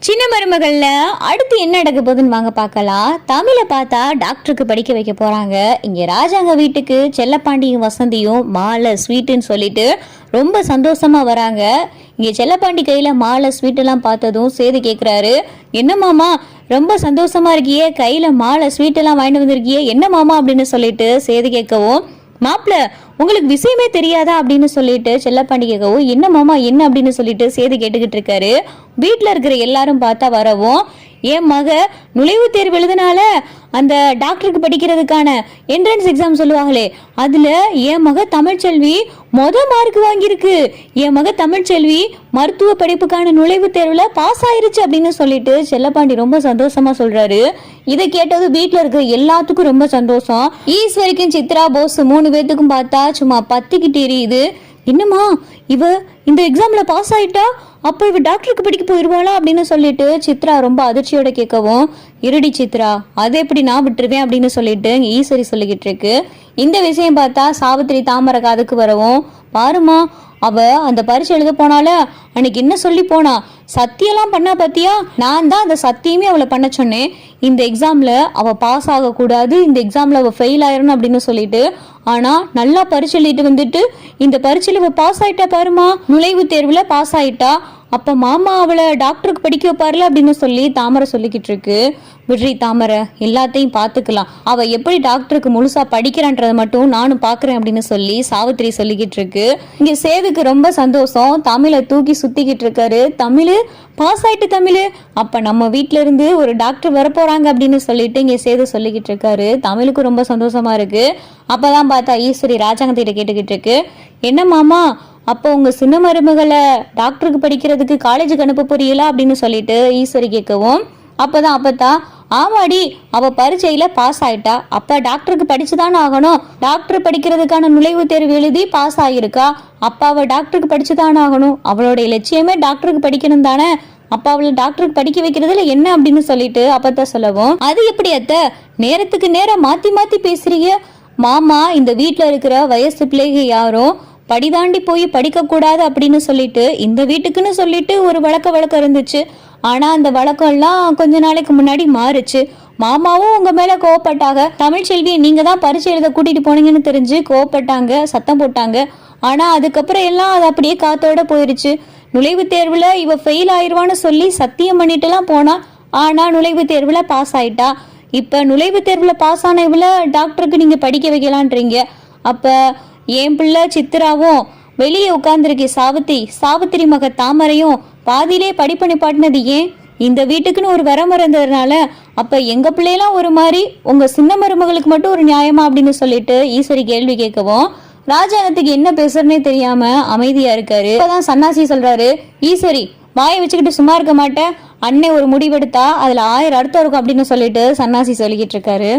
சின்ன மருமகள்ல அடுத்து என்ன நடக்க போகுதுன்னு வாங்க பார்க்கலாம். தமிழை பார்த்தா டாக்டருக்கு படிக்க வைக்க போறாங்க. இங்க ராஜாங்க வீட்டுக்கு செல்லப்பாண்டியும் வசந்தியும் மாலை ஸ்வீட்டுன்னு சொல்லிட்டு ரொம்ப சந்தோஷமா வராங்க. இங்க செல்லப்பாண்டி கையில மாலை ஸ்வீட் எல்லாம் பார்த்ததும் சேது கேக்குறாரு, என்ன மாமா ரொம்ப சந்தோஷமா இருக்கியே, கையில மாலை ஸ்வீட் எல்லாம் வாங்கிட்டு வந்திருக்கியே, என்ன மாமா அப்படின்னு சொல்லிட்டு சேது கேட்கவும், மாப்பிள்ள உங்களுக்கு விஷயமே தெரியாதா அப்படின்னு சொல்லிட்டு செல்லப்பாண்டி கேட்கவும், என்ன மாமா என்ன அப்படின்னு சொல்லிட்டு சேது கேட்டுக்கிட்டு இருக்காரு. வீட்டில் இருக்கிற எல்லாரும் பார்த்தா வரவும், என் மக நுழைவுத் தேர்வு எழுதினால அந்த டாக்டருக்கு படிக்கிறதுக்கான என்ட்ரன்ஸ் எக்ஸாம் சொல்லுவாங்களே, அதுல என் மக தமிழ்ச்செல்வி மார்க் வாங்கியிருக்கு, என் மக தமிழ்ச்செல்வி மருத்துவ படிப்புக்கான நுழைவுத் தேர்வுல பாஸ் ஆயிருச்சு அப்படின்னு சொல்லிட்டு செல்லப்பாண்டி ரொம்ப சந்தோஷமா சொல்றாரு. இதை கேட்டது வீட்டுல இருக்கிற எல்லாத்துக்கும் ரொம்ப சந்தோஷம். ஈஸ்வரிக்கும் சித்ரா போஸ் 3 பேத்துக்கும் பார்த்தா சும்மா பத்திக்கிட்டு எரியுது. என்னம்மா இவ இந்த எக்ஸாம்ல பாஸ் ஆயிட்டா, அப்போ இவ டாக்டருக்கு படிக்க போயிருவாளா அப்படின்னு சொல்லிட்டு சித்ரா ரொம்ப அதிர்ச்சியோட கேட்கவும், இருடி சித்ரா அதை எப்படி நான் விட்டுருவேன் அப்படின்னு சொல்லிட்டு ஈஸ்வரி சொல்லிக்கிட்டு இருக்கு. இந்த விஷயம் பார்த்தா சாவித்திரி தாமரை காதுக்கு வரவும், பாருமா அவ அந்த பரிசு எழுத போனால அன்னைக்கு என்ன சொல்லி போனா, சத்தியெல்லாம் பண்ணா பத்தியா, நான் தான் அந்த சத்தியமே அவளை பண்ண சொன்னேன், இந்த எக்ஸாம்ல அவ பாஸ் ஆக கூடாது, இந்த எக்ஸாம்ல அவ ஃபெயில் ஆயிரணும் அப்படின்னு சொல்லிட்டு. ஆனா நல்லா பரிசு எழுதிட்டு வந்துட்டு இந்த பரீட்சையில அவ பாஸ் ஆயிட்டா பாருமா, நுழைவுத் தேர்வுல பாஸ் ஆயிட்டா, அப்ப மாமா அவளை டாக்டருக்கு படிக்க வைப்பாருல அப்படின்னு சொல்லி தாமரை சொல்லிக்கிட்டு இருக்கு. விட்ரி தாமரை, எல்லாத்தையும் பார்த்துக்கலாம், அவ எப்படி டாக்டருக்கு முழுசா படிக்கிறான்றத மட்டும் நானும் பாக்குறேன் அப்படின்னு சொல்லி சாவித்திரி சொல்லிக்கிட்டு இருக்கு. இங்க சேதுக்கு ரொம்ப சந்தோஷம், தமிழை தூக்கி சுத்திக்கிட்டு இருக்காரு. தமிழ் பாஸ் ஆயிட்டு, தமிழ் அப்ப நம்ம வீட்டுல இருந்து ஒரு டாக்டர் வரப்போறாங்க அப்படின்னு சொல்லிட்டு இங்க சேது சொல்லிக்கிட்டு இருக்காரு. தமிழுக்கு ரொம்ப சந்தோஷமா இருக்கு. அப்பதான் பார்த்தா ஈஸ்வரி ராஜாங்கத்திட்ட கேட்டுக்கிட்டு இருக்கு, என்ன மாமா அப்போ உங்க சின்ன மருமகளை டாக்டருக்கு படிக்கிறதுக்கு காலேஜுக்கு அனுப்ப போறீங்களா அப்படின்னு சொல்லிட்டு ஈஸ்வரி கேட்கவும், அப்பதான் அப்பத்தா, ஆமாடி அவ பரீட்சையில பாஸ் ஆயிட்டா, அப்ப டாக்டருக்கு படிச்சுதானே ஆகணும், டாக்டர் படிக்கிறதுக்கான நுழைவுத் தேர்வு எழுதி பாஸ் ஆகிருக்கா, அப்ப அவ டாக்டருக்கு படிச்சுதானே ஆகணும், அவளுடைய லட்சியமே டாக்டருக்கு படிக்கணும் தானே, அப்ப அவளை டாக்டருக்கு படிக்க வைக்கிறதுல என்ன அப்படின்னு சொல்லிட்டு அப்பத்தான் சொல்லவும், அது எப்படி அத்தை நேரத்துக்கு நேரம் மாத்தி மாத்தி பேசுறீங்க, மாமா இந்த வீட்டுல இருக்கிற வயசு பிள்ளைங்க யாரும் படிதாண்டி போய் படிக்க கூடாது அப்படின்னு சொல்லிட்டு இந்த வீட்டுக்குன்னு சொல்லிட்டு ஒரு வழக்கம் இருந்துச்சு. ஆனா அந்த வழக்கம் எல்லாம் கொஞ்ச நாளைக்கு முன்னாடி மாறுச்சு. மாமாவும் உங்க மேல கோவப்பட்டாங்க, தமிழ்ச்செல்வியை நீங்க தான் பரீட்சை எழுத கூட்டிட்டு போனீங்கன்னு தெரிஞ்சு கோவப்பட்டாங்க, சத்தம் போட்டாங்க. ஆனா அதுக்கப்புறம் எல்லாம் அது அப்படியே காத்தோட போயிருச்சு. நுழைவுத் தேர்வுல இவ ஃபெயில் ஆயிருவான்னு சொல்லி சத்தியம் பண்ணிட்டு எல்லாம் போனா, ஆனா நுழைவுத் தேர்வுல பாஸ் ஆயிட்டா. இப்ப நுழைவுத் தேர்வுல பாஸ் ஆன இவள டாக்டருக்கு நீங்க படிக்க வைக்கலான்றீங்க. அப்ப என் பிள்ளை சித்ராவும் வெளியே உட்கார்ந்துருக்கே சாவித்திரி மக தாமரையும் பாதியிலே படிப்பு நிப்பாட்டினது ஏன், இந்த வீட்டுக்குன்னு ஒரு வரமுறை இருந்ததுனால. அப்ப எங்க பிள்ளையெல்லாம் ஒரு மாதிரி, உங்க சின்ன மருமகளுக்கு மட்டும் ஒரு நியாயமா அப்படின்னு சொல்லிட்டு ஈஸ்வரி கேள்வி கேட்கவும், ராஜாங்கத்துக்கு என்ன பேசுறதுனே தெரியாம அமைதியா இருக்காரு. இப்பதான் சன்னாசி சொல்றாரு, ஈஸ்வரி வாயை வச்சுக்கிட்டு சும்மா இருக்க மாட்டேன், அன்னை ஒரு முடிவெடுத்தா அதுல 1000 அர்த்தம் இருக்கும் அப்படின்னு சொல்லிட்டு சன்னாசி சொல்லிக்கிட்டு இருக்காரு.